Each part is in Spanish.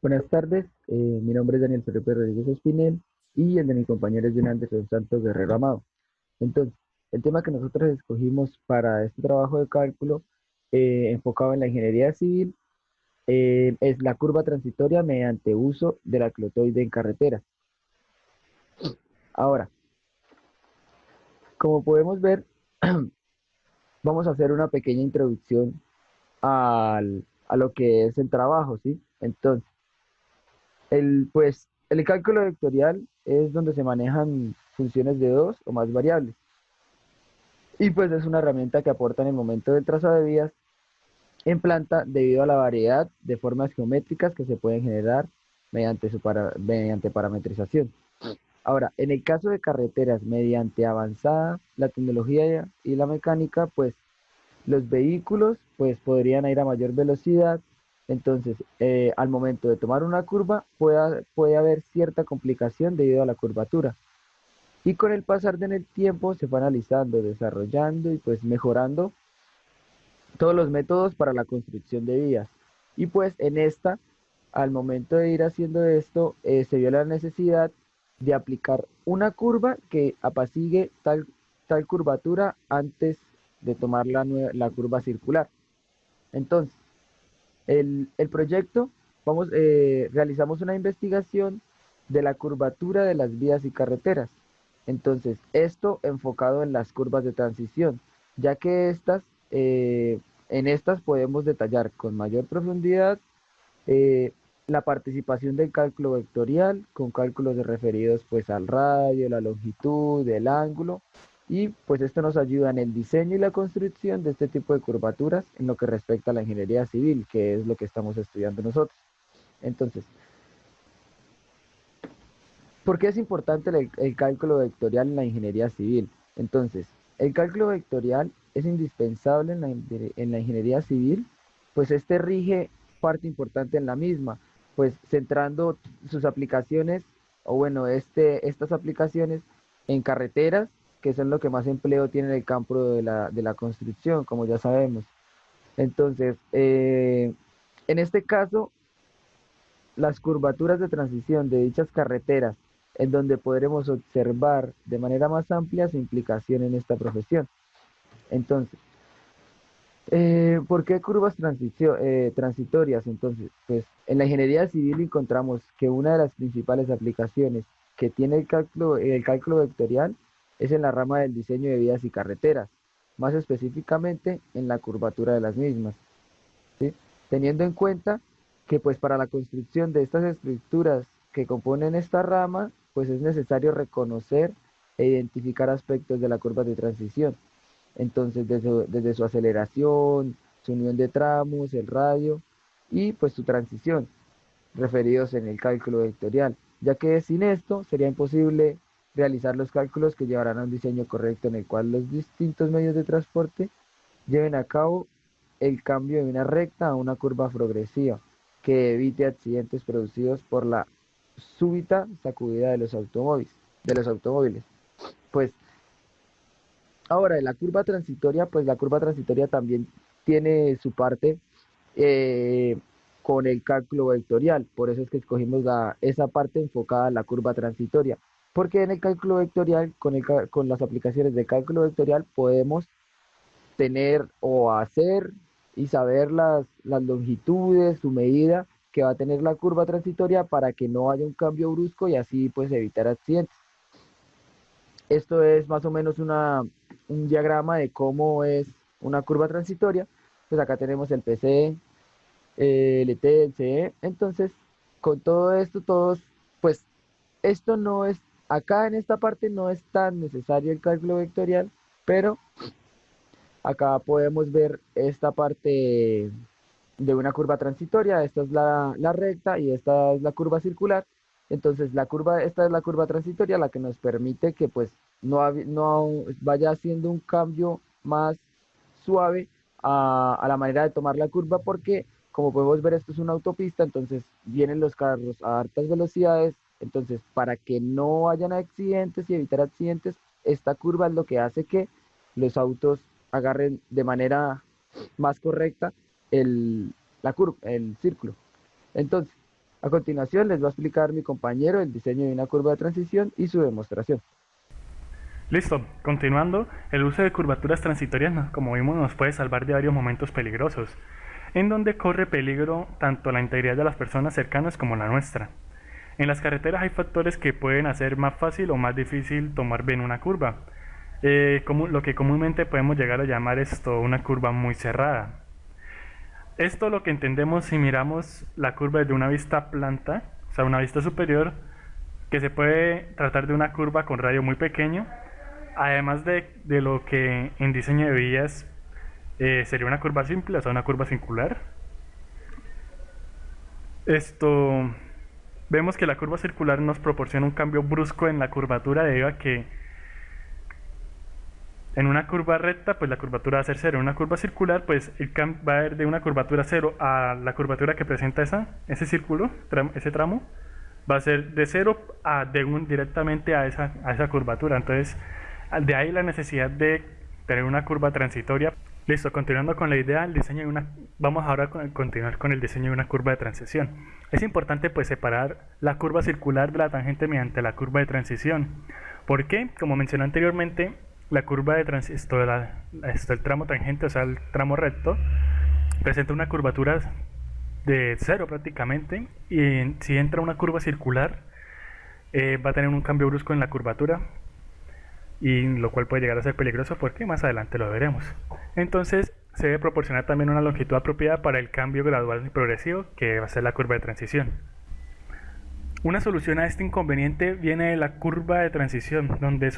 Buenas tardes, mi nombre es Daniel Felipe Rodríguez Espinel y el de mi compañero es John Anderson Santos Guerrero Amado. Entonces, el tema que nosotros escogimos para este trabajo de cálculo enfocado en la ingeniería civil es la curva transitoria mediante uso de la clotoide en carretera. Ahora, como podemos ver, vamos a hacer una pequeña introducción a lo que es el trabajo, ¿sí? Entonces, el cálculo vectorial es donde se manejan funciones de dos o más variables. Y pues es una herramienta que aporta en el momento del trazado de vías en planta debido a la variedad de formas geométricas que se pueden generar mediante parametrización. Ahora, en el caso de carreteras, mediante avanzada la tecnología y la mecánica, pues los vehículos pues podrían ir a mayor velocidad. Entonces, al momento de tomar una curva, puede haber cierta complicación debido a la curvatura. Y con el pasar del tiempo se fue analizando, desarrollando y pues mejorando todos los métodos para la construcción de vías. Y pues en esta, al momento de ir haciendo esto, se vio la necesidad de aplicar una curva que apacigue tal curvatura antes de tomar la curva circular. Entonces, el proyecto, realizamos una investigación de la curvatura de las vías y carreteras. Entonces, esto enfocado en las curvas de transición, ya que en estas podemos detallar con mayor profundidad eh, la participación del cálculo vectorial con cálculos de referidos pues al radio, la longitud, el ángulo y pues esto nos ayuda en el diseño y la construcción de este tipo de curvaturas en lo que respecta a la ingeniería civil, que es lo que estamos estudiando nosotros. Entonces, ¿por qué es importante el cálculo vectorial en la ingeniería civil? Entonces, el cálculo vectorial es indispensable en la ingeniería civil, pues este rige parte importante en la misma, pues centrando sus aplicaciones, o bueno, estas aplicaciones en carreteras, que son lo que más empleo tiene en el campo de la construcción, como ya sabemos. Entonces, en este caso, las curvaturas de transición de dichas carreteras, en donde podremos observar de manera más amplia su implicación en esta profesión. Entonces, ¿por qué transitorias? Entonces, pues en la ingeniería civil encontramos que una de las principales aplicaciones que tiene el cálculo vectorial es en la rama del diseño de vías y carreteras, más específicamente en la curvatura de las mismas. ¿Sí? Teniendo en cuenta que pues para la construcción de estas estructuras que componen esta rama, pues es necesario reconocer e identificar aspectos de la curva de transición. Entonces, desde su aceleración, su unión de tramos, el radio y pues su transición, referidos en el cálculo vectorial, ya que sin esto sería imposible realizar los cálculos que llevarán a un diseño correcto en el cual los distintos medios de transporte lleven a cabo el cambio de una recta a una curva progresiva que evite accidentes producidos por la súbita sacudida de los automóviles. Pues ahora, la curva transitoria, pues la curva transitoria también tiene su parte eh, con el cálculo vectorial, por eso es que escogimos esa parte enfocada a la curva transitoria, porque en el cálculo vectorial, con las aplicaciones de cálculo vectorial, podemos tener o hacer y saber las longitudes, su medida que va a tener la curva transitoria para que no haya un cambio brusco y así pues evitar accidentes. Esto es más o menos un diagrama de cómo es una curva transitoria. Pues acá tenemos el PC, el T, el CE. Entonces, con todo esto, pues esto no es, acá en esta parte no es tan necesario el cálculo vectorial, pero acá podemos ver esta parte de una curva transitoria. Esta es la recta y esta es la curva circular. Entonces, esta es la curva transitoria, la que nos permite que pues no vaya haciendo un cambio más suave a la manera de tomar la curva, porque como podemos ver, esto es una autopista, entonces vienen los carros a altas velocidades. Entonces, para que no hayan accidentes y evitar accidentes, esta curva es lo que hace que los autos agarren de manera más correcta el, el círculo. Entonces, A continuación les va a explicar mi compañero el diseño de una curva de transición y su demostración. Listo, continuando, el uso de curvaturas transitorias, como vimos, nos puede salvar de varios momentos peligrosos, en donde corre peligro tanto la integridad de las personas cercanas como la nuestra. En las carreteras hay factores que pueden hacer más fácil o más difícil tomar bien una curva, lo que comúnmente podemos llegar a llamar esto una curva muy cerrada. Esto lo que entendemos si miramos la curva desde una vista planta, o sea, una vista superior, que se puede tratar de una curva con radio muy pequeño, además de lo que en diseño de vías sería una curva simple, o sea, una curva circular. Esto, vemos que la curva circular nos proporciona un cambio brusco en la curvatura debido a que en una curva recta, pues la curvatura va a ser cero. En una curva circular, pues va a ir de una curvatura cero a la curvatura que presenta ese círculo, ese tramo, va a ser de cero directamente a esa curvatura. Entonces, de ahí la necesidad de tener una curva transitoria. Listo, continuando con la idea, vamos ahora a continuar con el diseño de una curva de transición. Es importante pues separar la curva circular de la tangente mediante la curva de transición. ¿Por qué? Como mencioné anteriormente, la curva de transición, el tramo tangente, o sea, el tramo recto, presenta una curvatura de cero prácticamente, y si entra una curva circular, va a tener un cambio brusco en la curvatura, y lo cual puede llegar a ser peligroso porque más adelante lo veremos. Entonces se debe proporcionar también una longitud apropiada para el cambio gradual y progresivo que va a ser la curva de transición. Una solución a este inconveniente viene de la curva de transición, donde en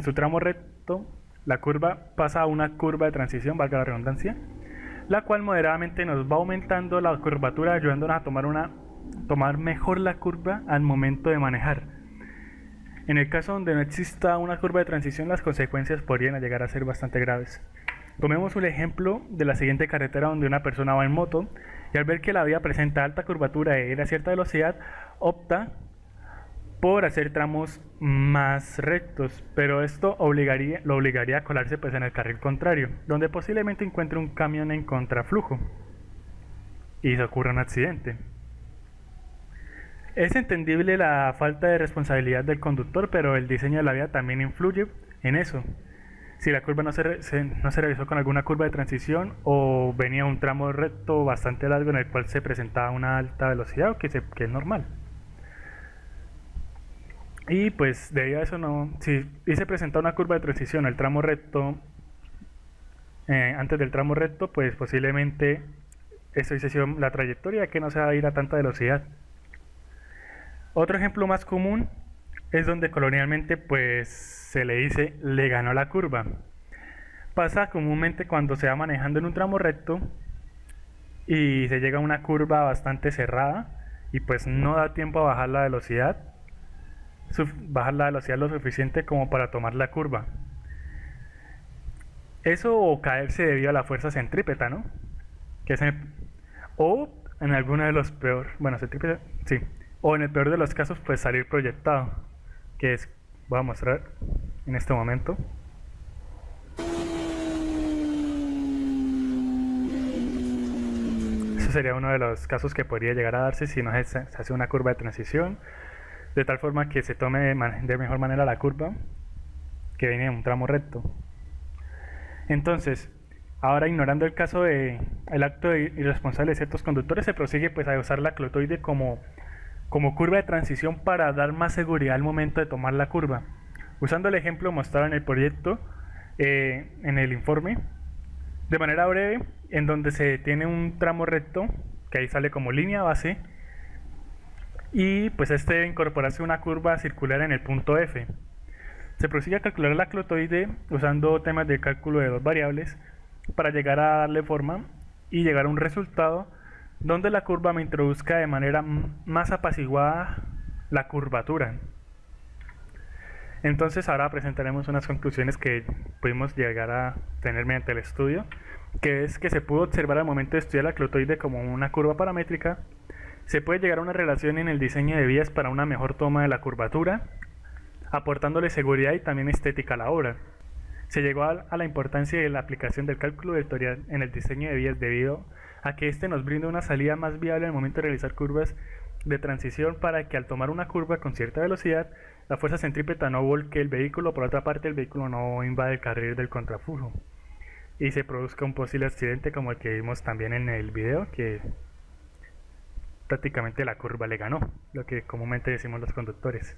su tramo recto la curva pasa a una curva de transición, valga la redundancia, la cual moderadamente nos va aumentando la curvatura, ayudándonos a tomar mejor la curva al momento de manejar. En el caso donde no exista una curva de transición, las consecuencias podrían llegar a ser bastante graves. Tomemos un ejemplo de la siguiente carretera donde una persona va en moto y al ver que la vía presenta alta curvatura e ir a cierta velocidad, opta por hacer tramos más rectos, pero esto lo obligaría a colarse pues en el carril contrario, donde posiblemente encuentre un camión en contraflujo y se ocurra un accidente. Es entendible la falta de responsabilidad del conductor, pero el diseño de la vía también influye en eso. Si la curva no se realizó con alguna curva de transición o venía un tramo recto bastante largo en el cual se presentaba una alta velocidad, que es normal. Y pues debido a eso si se presenta una curva de transición el tramo recto, antes del tramo recto, pues posiblemente eso hubiese sido la trayectoria, que no se va a ir a tanta velocidad. Otro ejemplo más común es donde colonialmente pues se le dice le ganó la curva. Pasa comúnmente cuando se va manejando en un tramo recto y se llega a una curva bastante cerrada y pues no da tiempo a bajar la velocidad lo suficiente como para tomar la curva. Eso o caerse debido a la fuerza centrípeta, ¿no? O en alguno de los peores, bueno, centrípeta, sí. O en el peor de los casos, pues salir proyectado, voy a mostrar en este momento. Eso sería uno de los casos que podría llegar a darse si no se hace una curva de transición, de tal forma que se tome de mejor manera la curva que viene en un tramo recto. Entonces, ahora ignorando el caso del acto irresponsable de ciertos conductores, se prosigue pues a usar la clotoide como curva de transición para dar más seguridad al momento de tomar la curva. Usando el ejemplo mostrado en el proyecto, en el informe, de manera breve, en donde se tiene un tramo recto, que ahí sale como línea base, y pues debe incorporarse una curva circular en el punto F. Se prosigue a calcular la clotoide usando temas de cálculo de dos variables para llegar a darle forma y llegar a un resultado donde la curva me introduzca de manera más apaciguada la curvatura. Entonces ahora presentaremos unas conclusiones que pudimos llegar a tener mediante el estudio, que es que se pudo observar al momento de estudiar la clotoide como una curva paramétrica. Se puede llegar a una relación en el diseño de vías para una mejor toma de la curvatura, aportándole seguridad y también estética a la obra. Se llegó a la importancia de la aplicación del cálculo vectorial en el diseño de vías debido a que este nos brinda una salida más viable al momento de realizar curvas de transición para que al tomar una curva con cierta velocidad, la fuerza centrípeta no volque el vehículo, por otra parte el vehículo no invade el carril del contraflujo y se produzca un posible accidente como el que vimos también en el video, que prácticamente la curva le ganó, lo que comúnmente decimos los conductores.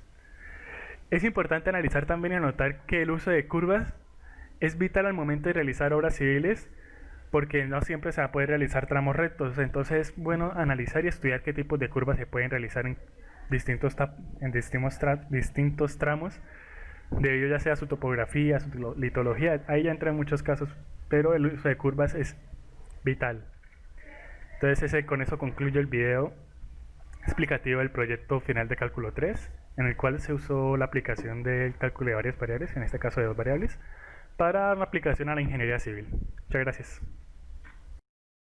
Es importante analizar también y notar que el uso de curvas es vital al momento de realizar obras civiles, porque no siempre se va a poder realizar tramos rectos. Entonces es bueno analizar y estudiar qué tipos de curvas se pueden realizar en distintos tramos, debido ya sea a su topografía, a su litología. Ahí ya entra en muchos casos, pero el uso de curvas es vital. Entonces con eso concluyo el video explicativo del proyecto final de cálculo 3, en el cual se usó la aplicación del cálculo de varias variables, en este caso de dos variables, para una aplicación a la ingeniería civil. Muchas gracias.